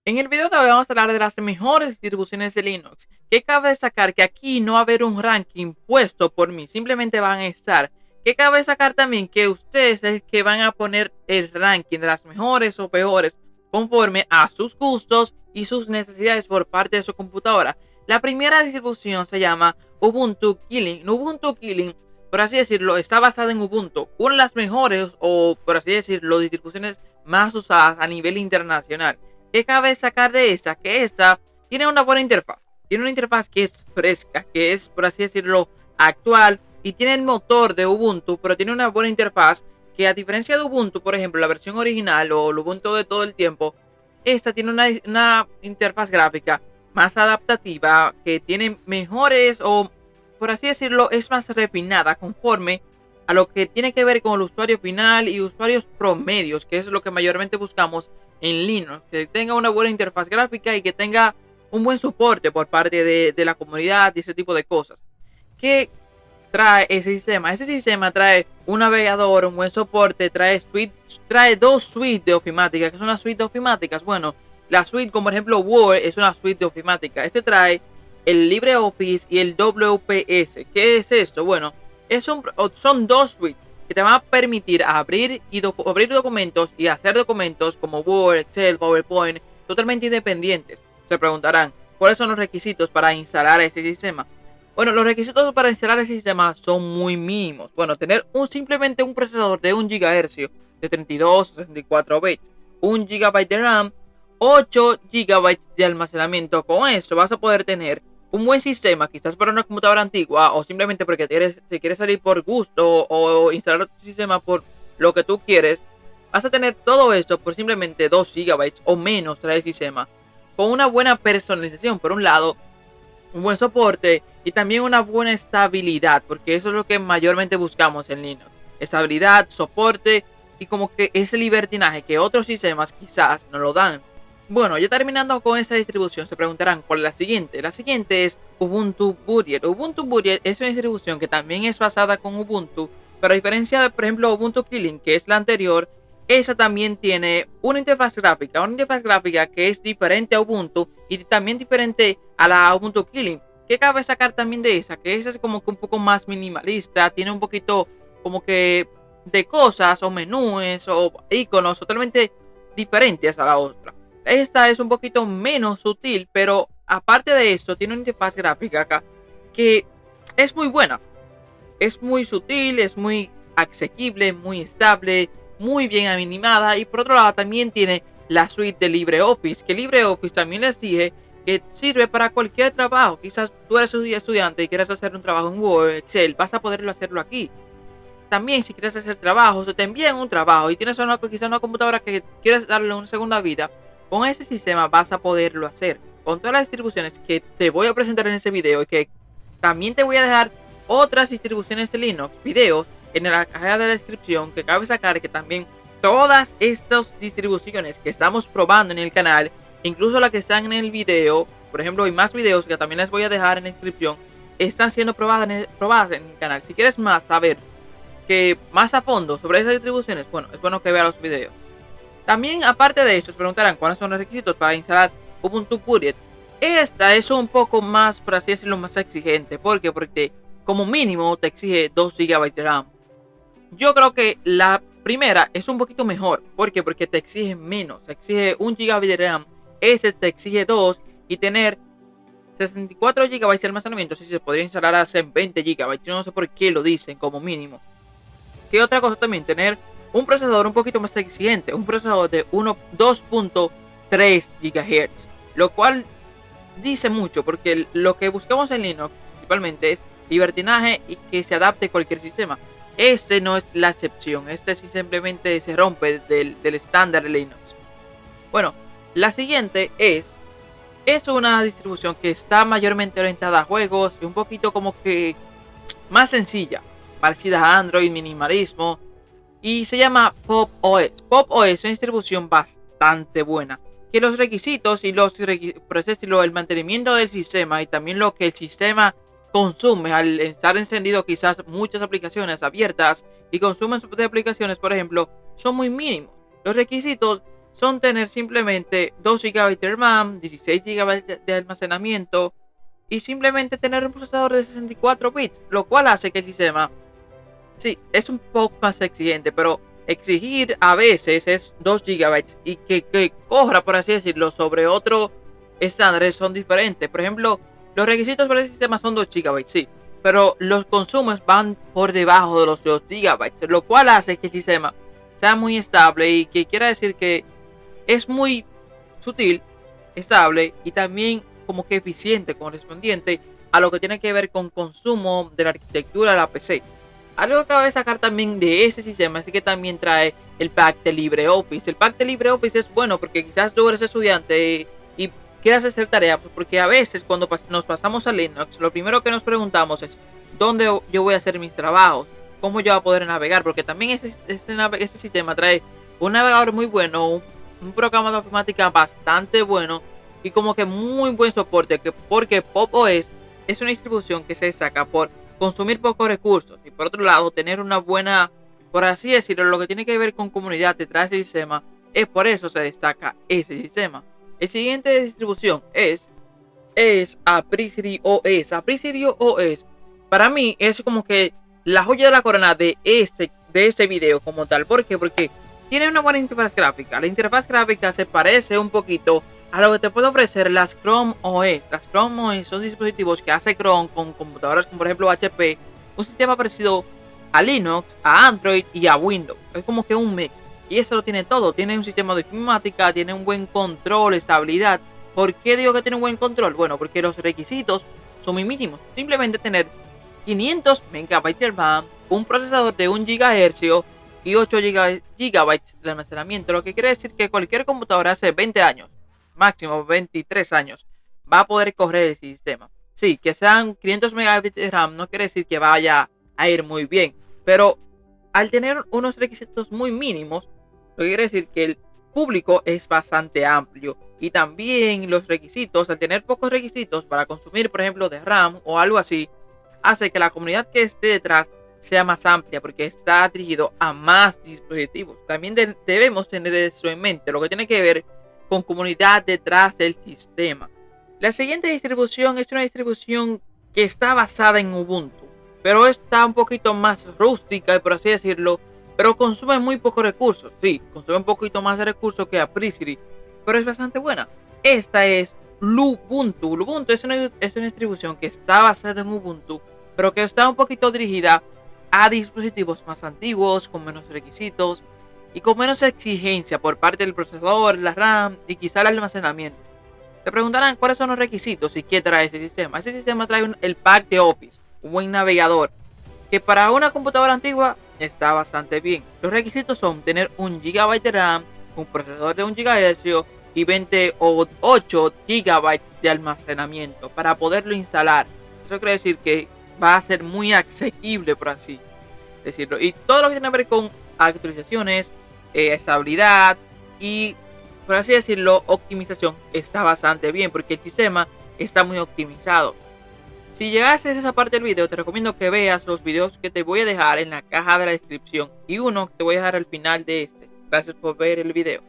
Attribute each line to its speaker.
Speaker 1: En el video de hoy vamos a hablar de las mejores distribuciones de Linux. Que cabe destacar que aquí no va a haber un ranking puesto por mí, simplemente van a estar. Que cabe destacar también que ustedes es que van a poner el ranking de las mejores o peores conforme a sus gustos y sus necesidades por parte de su computadora. La primera distribución se llama Ubuntu Kylin. Ubuntu Kylin, por así decirlo, está basada en Ubuntu, una de las mejores o por así decirlo distribuciones más usadas a nivel internacional. ¿Qué cabe sacar de esta? Que esta tiene una buena interfaz. Tiene una interfaz que es fresca, que es, por así decirlo, actual. Y tiene el motor de Ubuntu, pero tiene una buena interfaz. Que a diferencia de Ubuntu, por ejemplo, la versión original o el Ubuntu de todo el tiempo, esta tiene una interfaz gráfica más adaptativa, que tiene mejores o, por así decirlo, es más refinada conforme a lo que tiene que ver con el usuario final y usuarios promedios, que es lo que mayormente buscamos en Linux, que tenga una buena interfaz gráfica y que tenga un buen soporte por parte de la comunidad y ese tipo de cosas. ¿Qué trae ese sistema? Ese sistema trae un navegador, un buen soporte, trae dos suites de ofimática. ¿Qué son las suites de ofimáticas? Bueno, la suite, como por ejemplo Word, es una suite de ofimática. Este trae el LibreOffice y el WPS. ¿Qué es esto? Bueno, son dos suites que te van a permitir abrir documentos y hacer documentos como Word, Excel, PowerPoint, totalmente independientes. Se preguntarán, ¿cuáles son los requisitos para instalar este sistema? Bueno, los requisitos para instalar el sistema son muy mínimos. Bueno, tener simplemente un procesador de 1 GHz de 32 o 64 bits, 1 GB de RAM, 8 GB de almacenamiento. Con eso vas a poder tener un buen sistema, quizás para una computadora antigua o simplemente porque si quieres salir por gusto o instalar tu sistema por lo que tú quieres. Vas a tener todo esto por simplemente 2 GB o menos trae el sistema. Con una buena personalización por un lado, un buen soporte y también una buena estabilidad, porque eso es lo que mayormente buscamos en Linux. Estabilidad, soporte y como que ese libertinaje que otros sistemas quizás no lo dan. Bueno, ya terminando con esta distribución, se preguntarán cuál es la siguiente. La siguiente es Ubuntu Budget. Ubuntu Budget es una distribución que también es basada con Ubuntu, pero a diferencia de, por ejemplo, Ubuntu Kylin, que es la anterior, esa también tiene una interfaz gráfica que es diferente a Ubuntu y también diferente a la Ubuntu Kylin. ¿Qué cabe sacar también de esa? Que esa es como que un poco más minimalista, tiene un poquito como que de cosas o menús o iconos totalmente diferentes a la otra. Esta es un poquito menos sutil, pero aparte de esto, tiene una interfaz gráfica acá que es muy buena. Es muy sutil, es muy asequible, muy estable, muy bien animada. Y por otro lado, también tiene la suite de LibreOffice, que LibreOffice también les dije que sirve para cualquier trabajo. Quizás tú eres un estudiante y quieres hacer un trabajo en Word, Excel, vas a poderlo hacerlo aquí. También si quieres hacer trabajos o te envían un trabajo y tienes quizás una computadora que quieres darle una segunda vida, con ese sistema vas a poderlo hacer. Con todas las distribuciones que te voy a presentar en ese video y que también te voy a dejar otras distribuciones de Linux, videos en la caja de la descripción, que cabe sacar que también todas estas distribuciones que estamos probando en el canal, incluso las que están en el video, por ejemplo, hay más videos que también les voy a dejar en la descripción, están siendo probadas en el canal. Si quieres más saber que más a fondo sobre esas distribuciones, bueno, es bueno que veas los videos. También, aparte de esto, se preguntarán cuáles son los requisitos para instalar Ubuntu Budget. Esta es un poco más, por así decirlo, más exigente. ¿Por qué? Porque como mínimo te exige 2 GB de RAM. Yo creo que la primera es un poquito mejor. ¿Por qué? Porque te exige menos. Te exige 1 GB de RAM. Ese te exige 2 y tener 64 GB de almacenamiento. Sí, se podría instalar a 20 GB. Yo no sé por qué lo dicen como mínimo. ¿Qué otra cosa también? Tener un procesador un poquito más exigente, un procesador de 2.3 GHz, lo cual dice mucho porque lo que buscamos en Linux principalmente es libertinaje y que se adapte a cualquier sistema. Este no es la excepción, este sí simplemente se rompe del estándar de Linux. Bueno, la siguiente es una distribución que está mayormente orientada a juegos y un poquito como que más sencilla, parecida a Android, minimalismo, y se llama Pop OS. Pop OS es una distribución bastante buena, que los requisitos y por ese estilo, el mantenimiento del sistema y también lo que el sistema consume al estar encendido, quizás muchas aplicaciones abiertas y consumen de aplicaciones, por ejemplo, son muy mínimos. Los requisitos son tener simplemente 2 GB de RAM, 16 GB de almacenamiento y simplemente tener un procesador de 64 bits, lo cual hace que el sistema, sí, es un poco más exigente, pero exigir a veces es 2 GB y que corra, por así decirlo, sobre otro estándares son diferentes. Por ejemplo, los requisitos para el sistema son 2 GB, sí, pero los consumos van por debajo de los 2 GB, lo cual hace que el sistema sea muy estable y que quiera decir que es muy sutil, estable y también como que eficiente correspondiente a lo que tiene que ver con consumo de la arquitectura de la PC. Algo que cabe sacar también de ese sistema es que también trae el pack de LibreOffice. El pack de LibreOffice es bueno porque quizás tú eres estudiante y quieras hacer tareas, porque a veces cuando nos pasamos a Linux, lo primero que nos preguntamos es dónde yo voy a hacer mis trabajos, cómo yo voy a poder navegar, porque también ese sistema trae un navegador muy bueno, un programa de informática bastante bueno y como que muy buen soporte, porque Pop! OS es una distribución que se destaca por consumir pocos recursos y por otro lado tener una buena, por así decirlo, lo que tiene que ver con comunidad detrás del sistema, es por eso se destaca ese sistema. El siguiente distribución es Apriori OS. Apriori OS para mí es como que la joya de la corona de este video como tal. ¿Por qué? Porque tiene una buena interfaz gráfica. La interfaz gráfica se parece un poquito a lo que te puede ofrecer las Chrome OS. Las Chrome OS son dispositivos que hace Chrome con computadoras como por ejemplo HP, un sistema parecido a Linux, a Android y a Windows. Es como que un mix. Y eso lo tiene todo. Tiene un sistema de informática, tiene un buen control, estabilidad. ¿Por qué digo que tiene un buen control? Bueno, porque los requisitos son muy mínimos. Simplemente tener 500 MB de RAM, un procesador de 1 GHz y 8 GB de almacenamiento. Lo que quiere decir que cualquier computadora hace 20 años, máximo 23 años, va a poder correr el sistema. Sí, que sean 500 MB de RAM no quiere decir que vaya a ir muy bien. Pero al tener unos requisitos muy mínimos, lo que quiere decir que el público es bastante amplio y también los requisitos, al tener pocos requisitos para consumir por ejemplo de RAM o algo así, hace que la comunidad que esté detrás sea más amplia porque está dirigido a más dispositivos. También debemos tener eso en mente, lo que tiene que ver con comunidad detrás del sistema. La siguiente distribución es una distribución que está basada en Ubuntu, pero está un poquito más rústica, por así decirlo, pero consume muy pocos recursos. Sí, consume un poquito más de recursos que Apriori, pero es bastante buena. Esta es Lubuntu. Lubuntu es una distribución que está basada en Ubuntu, pero que está un poquito dirigida a dispositivos más antiguos, con menos requisitos y con menos exigencia por parte del procesador, la RAM y quizá el almacenamiento. Te preguntarán cuáles son los requisitos y qué trae ese sistema. Ese sistema trae el pack de Office, un buen navegador, que para una computadora antigua está bastante bien. Los requisitos son tener 1 GB de RAM, un procesador de 1 GHz y 28 GB de almacenamiento para poderlo instalar. Eso quiere decir que va a ser muy asequible, por así decirlo. Y todo lo que tiene que ver con actualizaciones, estabilidad y, por así decirlo, optimización está bastante bien porque el sistema está muy optimizado. Si llegaste a esa parte del video, te recomiendo que veas los videos que te voy a dejar en la caja de la descripción y uno que te voy a dejar al final de este. Gracias por ver el video.